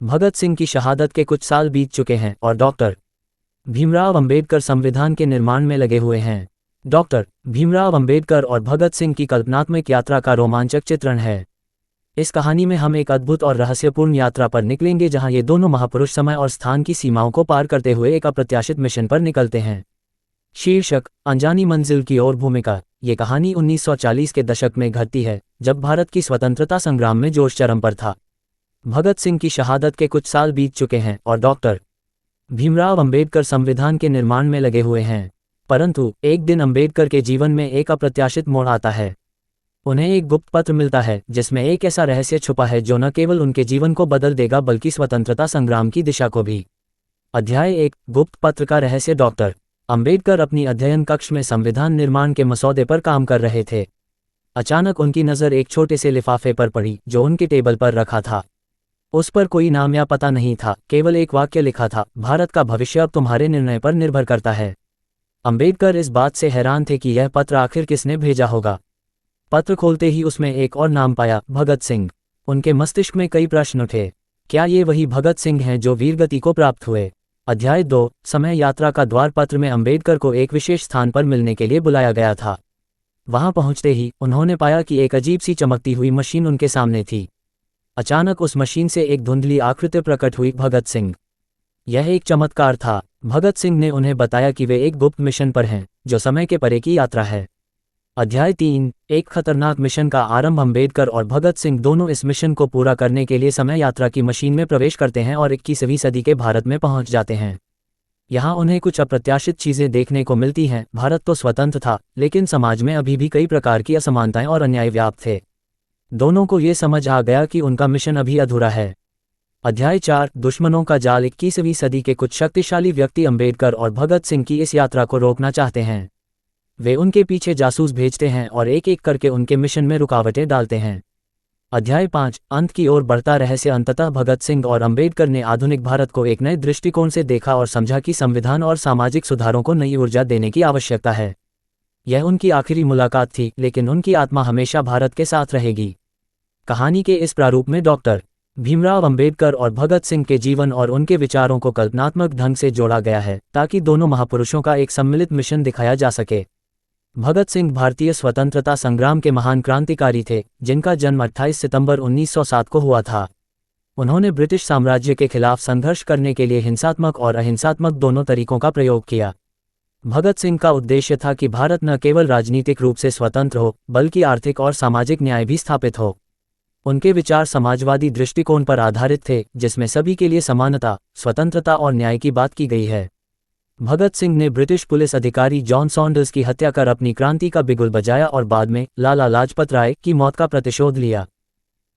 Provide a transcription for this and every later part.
भगत सिंह की शहादत के कुछ साल बीत चुके हैं और डॉक्टर भीमराव अंबेडकर संविधान के निर्माण में लगे हुए हैं। डॉक्टर भीमराव अंबेडकर और भगत सिंह की कल्पनात्मक यात्रा का रोमांचक चित्रण है। इस कहानी में हम एक अद्भुत और रहस्यपूर्ण यात्रा पर निकलेंगे जहां ये दोनों महापुरुष समय और स्थान की सीमाओं को पार करते हुए एक अप्रत्याशित मिशन पर निकलते हैं। शीर्षक: अनजानी मंजिल की ओर। भूमिका: ये कहानी 1940 के दशक में घटती है, जब भारत की स्वतंत्रता संग्राम में जोश चरम पर था। भगत सिंह की शहादत के कुछ साल बीत चुके हैं और डॉक्टर भीमराव अंबेडकर संविधान के निर्माण में लगे हुए हैं। परंतु एक दिन अंबेडकर के जीवन में एक अप्रत्याशित मोड़ आता है। उन्हें एक गुप्त पत्र मिलता है जिसमें एक ऐसा रहस्य छुपा है जो न केवल उनके जीवन को बदल देगा बल्कि स्वतंत्रता संग्राम की दिशा को भी। अध्याय 1: गुप्त पत्र का रहस्य। डॉक्टर अंबेडकर अपनी अध्ययन कक्ष में संविधान निर्माण के मसौदे पर काम कर रहे थे। अचानक उनकी नज़र एक छोटे से लिफाफे पर पड़ी जो उनके टेबल पर रखा था। उस पर कोई नाम या पता नहीं था, केवल एक वाक्य लिखा था: भारत का भविष्य अब तुम्हारे निर्णय पर निर्भर करता है। अंबेडकर इस बात से हैरान थे कि यह पत्र आखिर किसने भेजा होगा। पत्र खोलते ही उसमें एक और नाम पाया: भगत सिंह। उनके मस्तिष्क में कई प्रश्न उठे। क्या ये वही भगत सिंह हैं जो वीरगति को प्राप्त हुए? अध्याय 2: समय यात्रा का द्वार। पत्र में अंबेडकर को एक विशेष स्थान पर मिलने के लिए बुलाया गया था। वहां पहुंचते ही उन्होंने पाया कि एक अजीब सी चमकती हुई मशीन उनके सामने थी। अचानक उस मशीन से एक धुंधली आकृति प्रकट हुई: भगत सिंह। यह एक चमत्कार था। भगत सिंह ने उन्हें बताया कि वे एक गुप्त मिशन पर हैं जो समय के परे की यात्रा है। अध्याय 3: एक खतरनाक मिशन का आरंभ। अंबेडकर और भगत सिंह दोनों इस मिशन को पूरा करने के लिए समय यात्रा की मशीन में प्रवेश करते हैं और 21वीं सदी के भारत में पहुंच जाते हैं। यहाँ उन्हें कुछ अप्रत्याशित चीजें देखने को मिलती हैं। भारत तो स्वतंत्र था, लेकिन समाज में अभी भी कई प्रकार की असमानताएं और अन्याय व्याप्त थे। दोनों को ये समझ आ गया कि उनका मिशन अभी अधूरा है। अध्याय 4: दुश्मनों का जाल। 21वीं सदी के कुछ शक्तिशाली व्यक्ति अंबेडकर और भगत सिंह की इस यात्रा को रोकना चाहते हैं। वे उनके पीछे जासूस भेजते हैं और एक एक करके उनके मिशन में रुकावटें डालते हैं। अध्याय 5: अंत की ओर बढ़ता रहस्य। अंततः भगत सिंह और अंबेडकर ने आधुनिक भारत को एक नए दृष्टिकोण से देखा और समझा कि संविधान और सामाजिक सुधारों को नई ऊर्जा देने की आवश्यकता है। यह उनकी आखिरी मुलाकात थी, लेकिन उनकी आत्मा हमेशा भारत के साथ रहेगी। कहानी के इस प्रारूप में डॉक्टर भीमराव अंबेडकर और भगत सिंह के जीवन और उनके विचारों को कल्पनात्मक ढंग से जोड़ा गया है ताकि दोनों महापुरुषों का एक सम्मिलित मिशन दिखाया जा सके। भगत सिंह भारतीय स्वतंत्रता संग्राम के महान क्रांतिकारी थे, जिनका जन्म 28 सितंबर 1907 को हुआ था। उन्होंने ब्रिटिश साम्राज्य के खिलाफ संघर्ष करने के लिए हिंसात्मक और अहिंसात्मक दोनों तरीकों का प्रयोग किया। भगत सिंह का उद्देश्य था कि भारत न केवल राजनीतिक रूप से स्वतंत्र हो, बल्कि आर्थिक और सामाजिक न्याय भी स्थापित हो। उनके विचार समाजवादी दृष्टिकोण पर आधारित थे, जिसमें सभी के लिए समानता, स्वतंत्रता और न्याय की बात की गई है। भगत सिंह ने ब्रिटिश पुलिस अधिकारी जॉन सॉन्डर्स की हत्या कर अपनी क्रांति का बिगुल बजाया और बाद में लाला लाजपत राय की मौत का प्रतिशोध लिया।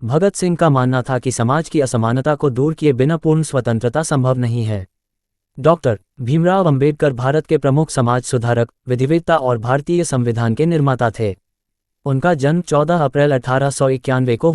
भगत सिंह का मानना था कि समाज की असमानता को दूर किए बिना पूर्ण स्वतंत्रता संभव नहीं है। डॉक्टर भीमराव अंबेडकर भारत के प्रमुख समाज सुधारक, विधिवेत्ता और भारतीय संविधान के निर्माता थे। उनका जन्म 14 अप्रैल 1891 को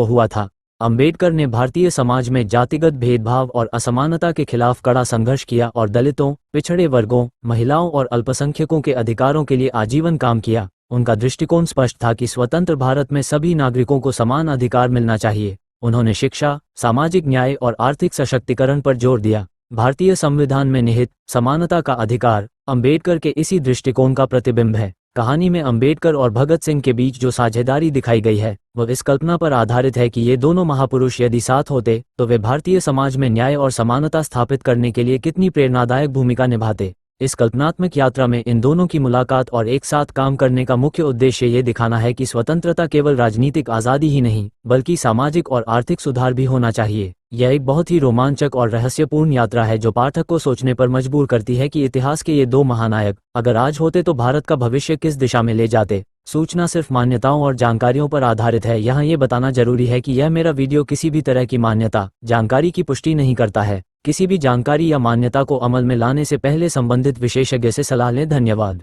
हुआ था। अंबेडकर ने भारतीय समाज में जातिगत भेदभाव और असमानता के खिलाफ कड़ा संघर्ष किया और दलितों, पिछड़े वर्गों, महिलाओं और अल्पसंख्यकों के अधिकारों के लिए आजीवन काम किया। उनका दृष्टिकोण स्पष्ट था कि स्वतंत्र भारत में सभी नागरिकों को समान अधिकार मिलना चाहिए। उन्होंने शिक्षा, सामाजिक न्याय और आर्थिक सशक्तिकरण पर जोर दिया। भारतीय संविधान में निहित समानता का अधिकार अंबेडकर के इसी दृष्टिकोण का प्रतिबिंब है। कहानी में अंबेडकर और भगत सिंह के बीच जो साझेदारी दिखाई गई है वह इस कल्पना पर आधारित है कि ये दोनों महापुरुष यदि साथ होते तो वे भारतीय समाज में न्याय और समानता स्थापित करने के लिए कितनी प्रेरणादायक भूमिका निभाते। इस कल्पनात्मक यात्रा में इन दोनों की मुलाकात और एक साथ काम करने का मुख्य उद्देश्य ये दिखाना है कि स्वतंत्रता केवल राजनीतिक आज़ादी ही नहीं, बल्कि सामाजिक और आर्थिक सुधार भी होना चाहिए। यह एक बहुत ही रोमांचक और रहस्यपूर्ण यात्रा है जो पाठक को सोचने पर मजबूर करती है कि इतिहास के ये दो महानायक अगर आज होते तो भारत का भविष्य किस दिशा में ले जाते। सूचना सिर्फ मान्यताओं और जानकारियों पर आधारित है। यहाँ ये बताना जरूरी है कि यह मेरा वीडियो किसी भी तरह की मान्यता, जानकारी की पुष्टि नहीं करता है। किसी भी जानकारी या मान्यता को अमल में लाने से पहले संबंधित विशेषज्ञ से सलाह लें। धन्यवाद।